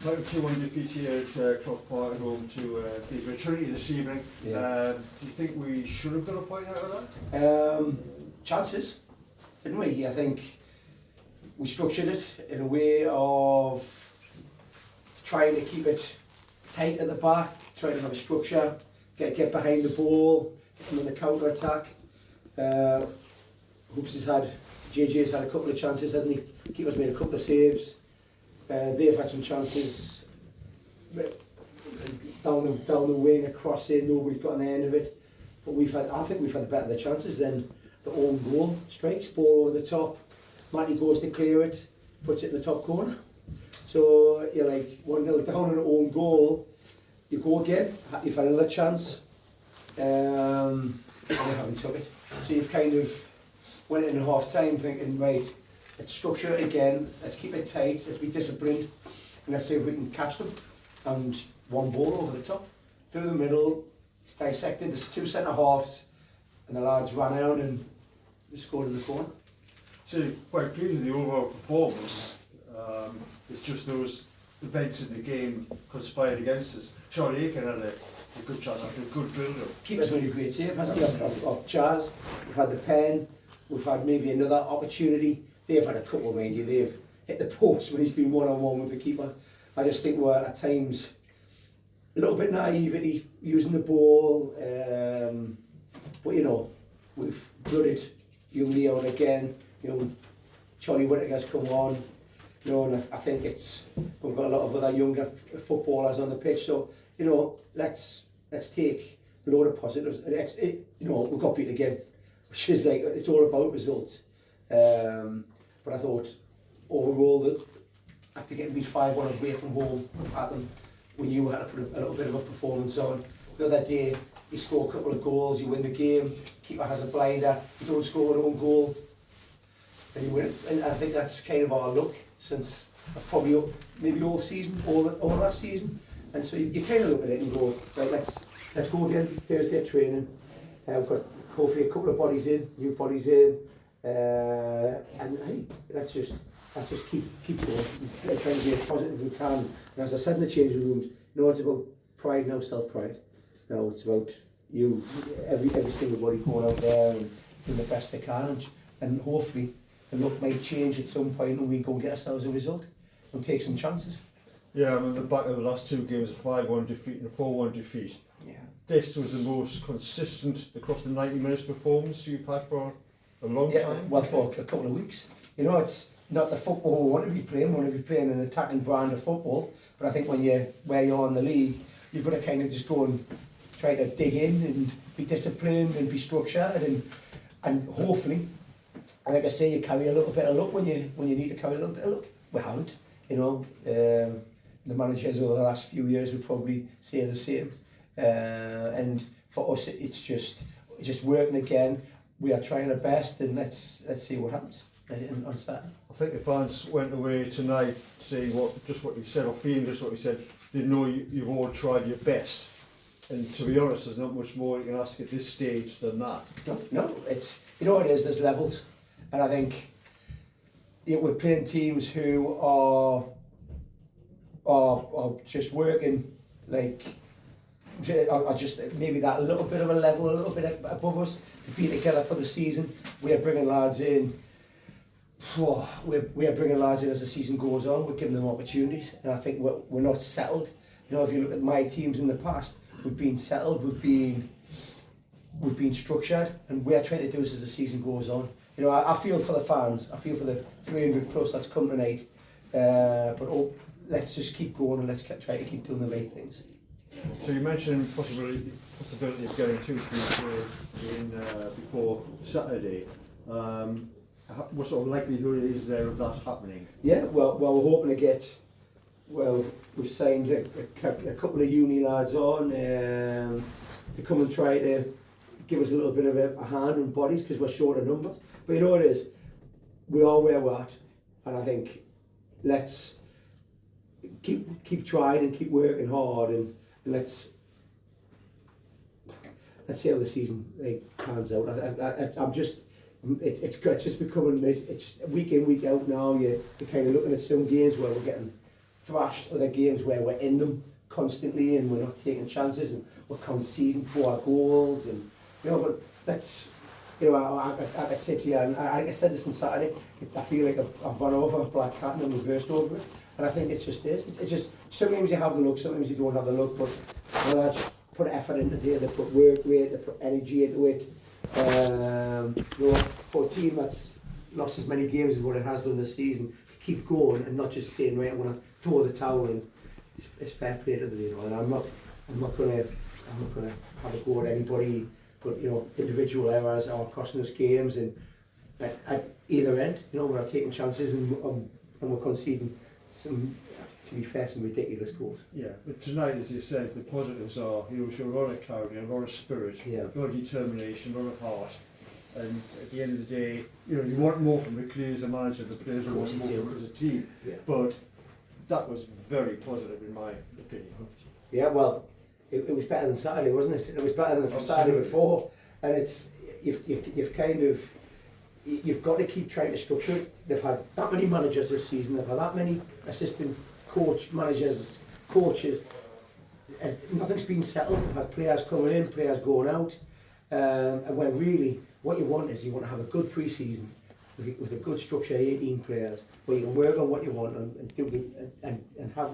Like a 2-1 defeat here at Clough Park at home to Gainsborough Trinity this evening. Yeah. Do you think we should have got a point out of that? Chances, didn't we? I think we structured it in a way of trying to keep it tight at the back, trying to have a structure, get behind the ball, come in the counter attack. Hoops JJ's had a couple of chances, hasn't he? Keeper's made a couple of saves. They've had some chances down the wing, across in, nobody's got an end of it. But I think we've had better chances than the own goal strikes, ball over the top. Matty goes to clear it, puts it in the top corner. So you're like 1-0 down on an own goal, you go again, you've had another chance, and you haven't took it. So you've kind of went in half time thinking, right, let's structure it again, let's keep it tight, let's be disciplined, and let's see if we can catch them. And one ball over the top, through the middle, it's dissected, there's two centre halves, and the lads ran out and we scored in the corner. So quite pleased with the overall performance. It's just those events in the game conspired against us. Charlie Aiken had a good chance after a good build-up. Keeper's made a great save, hasn't he, off Chaz. We've had the pen, we've had maybe another opportunity. They've had a couple, mind you, they've hit the post when he's been one-on-one with the keeper. I just think we're at times a little bit naivety, using the ball, but you know, we've blooded young Leon again, you know, Charlie Whittaker's come on, you know, and I think we've got a lot of other younger footballers on the pitch, so, you know, let's take a load of positives, and you know, we got beat again, which is like, it's all about results, but I thought, overall, that after getting beat 5-1 away from home at them, we knew we had to put a little bit of a performance on. The other day, you score a couple of goals, you win the game, keeper has a blinder, you don't score an own goal, and you win. And I think that's kind of our luck since probably maybe all season, all last season. And so you kind of look at it and go, right, let's go again Thursday at training. We've got hopefully a couple of bodies in, new bodies in, and hey, let's just keep going, trying to be as positive as we can. And as I said in the changing rooms, you know, it's about pride now, self-pride. No, it's about you, every single body going out there and doing the best they can, and hopefully the luck might change at some point and we go and get ourselves a result and take some chances. Yeah, I mean, the back of the last two games, a 5-1 defeat and a 4-1 defeat. Yeah. This was the most consistent across the 90 minutes performance you've had for a long time? Well, for a couple of weeks. You know, it's not the football we want to be playing an attacking brand of football, but I think where you're in the league, you've got to kind of just go and try to dig in and be disciplined and be structured and hopefully, and like I say, you carry a little bit of luck when you need to carry a little bit of luck. We haven't, you know. The managers over the last few years would probably say the same. And for us, it's just working again. We are trying our best, and let's see what happens on Saturday. I think the fans went away tonight saying what you said, or feeling just what you said. They know you've all tried your best, and to be honest, there's not much more you can ask at this stage than that. No, it's, you know what it is. There's levels, and I think we're playing teams who are just working like. Are just maybe that little bit of a level, a little bit above us, to be together for the season. We are bringing lads in. We are bringing lads in as the season goes on. We're giving them opportunities, and I think we're not settled. You know, if you look at my teams in the past, we've been settled, we've been structured, and we are trying to do this as the season goes on. You know, I feel for the fans. I feel for the 300 plus that's come tonight. But let's just keep going and let's try to keep doing the right things. So you mentioned possibility of getting 2-3 in before Saturday. What sort of likelihood is there of that happening? Yeah, well we're hoping to get. Well, we've signed a couple of uni lads on to come and try to give us a little bit of a hand on bodies because we're short of numbers. But you know what it is, we are where we're at, and I think let's keep trying and keep working hard and let's see how the season pans out. It's just becoming, it's just week in, week out now. You're kind of looking at some games where we're getting thrashed other games where we're in them constantly and we're not taking chances and we're conceding 4 goals and, you know, but let's, you know, I said to you, and I said this on Saturday, I feel like I've run over a black cat and then reversed over it. And I think it's just this. It's just, sometimes you have the look, sometimes you don't have the look, but the lads put effort into it, they put work rate, they put energy into it. You know, for a team that's lost as many games as what it has done this season, to keep going and not just saying, right, I'm going to throw the towel in, it's fair play to them, you know, and I'm not going to have a go at anybody. But, you know, individual errors are costing us games, and at either end, you know, we're taking chances and we're conceding some, to be fair, some ridiculous goals. Yeah, but tonight, as you said, the positives are, you show a lot of clarity, a lot of spirit, a lot of determination, a lot of heart, and at the end of the day, you know, you want more from the players, the manager, the players want more from it as a team. Yeah. But that was very positive in my opinion. Yeah, well, it was better than Saturday, wasn't it? It was better than the Saturday before, and it's you've kind of you've got to keep trying to structure it. They've had that many managers this season. They've had that many assistant managers, coaches. Nothing's been settled. They've had players coming in, players going out, and when really what you want is you want to have a good pre-season with a good structure, 18 players, where you can work on what you want and do and have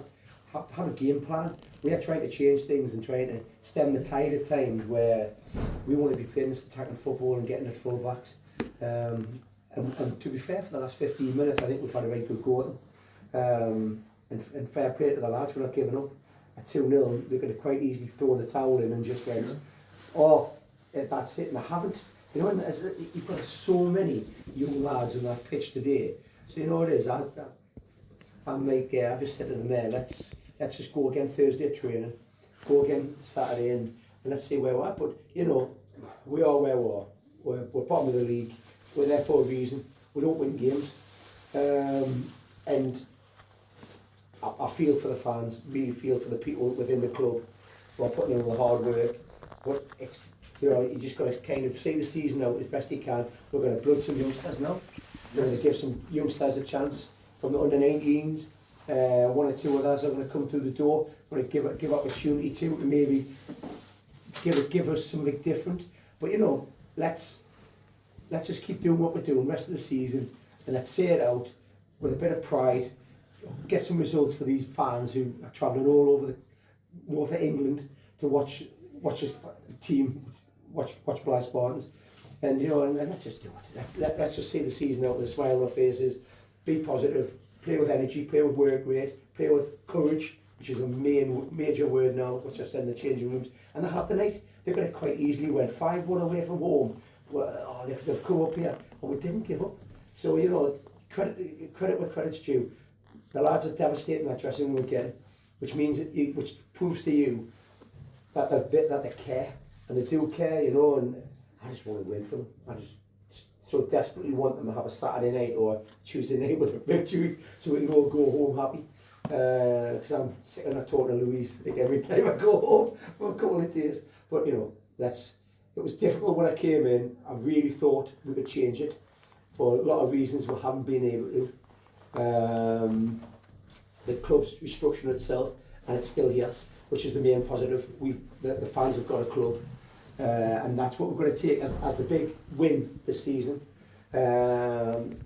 a game plan. We are trying to change things and trying to stem the tide at times where we want to be playing this attacking football and getting at full-backs. And to be fair, for the last 15 minutes, I think we've had a very good go at them. And fair play to the lads for not giving up. At 2-0, they could have quite easily thrown the towel in and just went, oh, that's it, and I haven't. You know, and you've got so many young lads on that pitch today. So you know what it is, I'm like, I've just said to them there, let's just go again Thursday at training, go again Saturday, and let's see where we're at. But, you know, we are where we are. We're bottom of the league. We're there for a reason. We don't win games. And I feel for the fans, really feel for the people within the club who are putting in the hard work. But it's, you know, you just got to kind of see the season out as best you can. We're going to blood some youngsters now. We're going to give some youngsters a chance from the under-19s. 1 or 2 others are going to come through the door. We're going to give opportunity to maybe give us something different. But you know, let's just keep doing what we're doing rest of the season, and let's say it out with a bit of pride. Get some results for these fans who are travelling all over the north of England to watch this team, watch Blythe Spartans, and you know, and let's just do it. Let's just see the season out with a smile on our faces. Be positive. Play with energy, play with work rate, play with courage, which is a major word now, which I said in the changing rooms. And they have tonight. They could have quite easily went 5-1 away from home. Well, oh, they've come up here, and we didn't give up. So, you know, credit where credit's due. The lads are devastating that dressing room again, which means which proves to you that they care, and they do care, you know. And I just want to win for them. I just so desperately want them to have a Saturday night or Tuesday night with a victory, so we can all go home happy. Because I'm sick of not talking to Louise like every time I go home for a couple of days. But you know, it was difficult when I came in. I really thought we could change it for a lot of reasons we haven't been able to. The club's restructuring itself, and it's still here, which is the main positive. The fans have got a club. And that's what we're going to take as the big win this season. And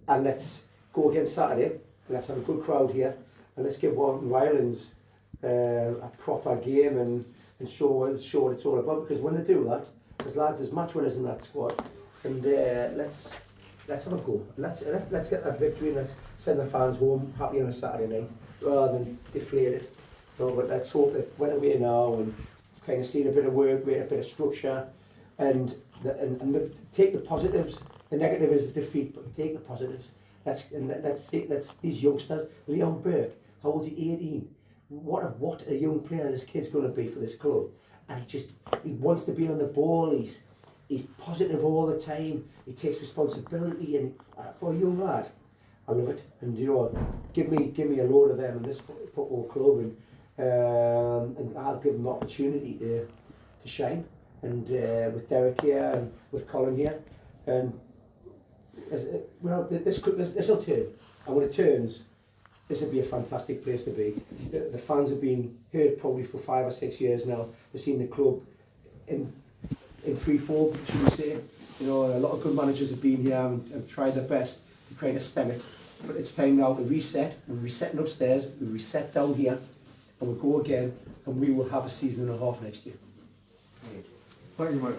let's go again Saturday. Let's have a good crowd here, and let's give Warren Rylands a proper game and show what it's all about. Because when they do that, there's match winners in that squad, and let's have a go. Let's get that victory, and let's send the fans home happy on a Saturday night rather than deflated. No, but let's hope that we're away now and kind of seen a bit of work rate, a bit of structure, and take the positives. The negative is a defeat, but take the positives. Let's these youngsters. Leon Burke, how old is he? 18. What a young player this kid's going to be for this club, and he wants to be on the ball. He's positive all the time. He takes responsibility, and for a young lad, I love it. And you know, give me a load of them in this football club, and I'll give them the opportunity to shine. And with Derek here and with Colin here, and this will turn. And when it turns, this would be a fantastic place to be. The fans have been here probably for 5 or 6 years now. They've seen the club in free fall, should we say. You know, a lot of good managers have been here and tried their best to try to stem it. But it's time now to reset. We're resetting upstairs, we reset down here, and we'll go again, and we will have a season and a half next year. Thank you, mate.